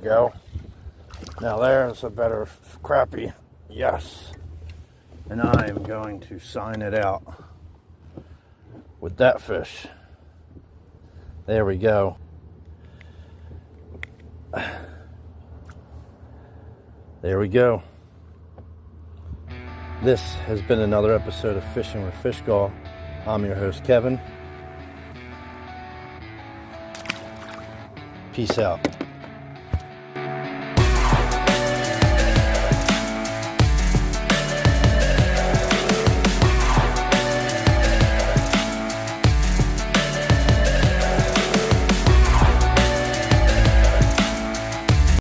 go. Now there's a better crappie. Yes. And I am going to sign it out with that fish. There we go. There we go. This has been another episode of Fishing with Fish Gall. I'm your host, Kevin. Peace out.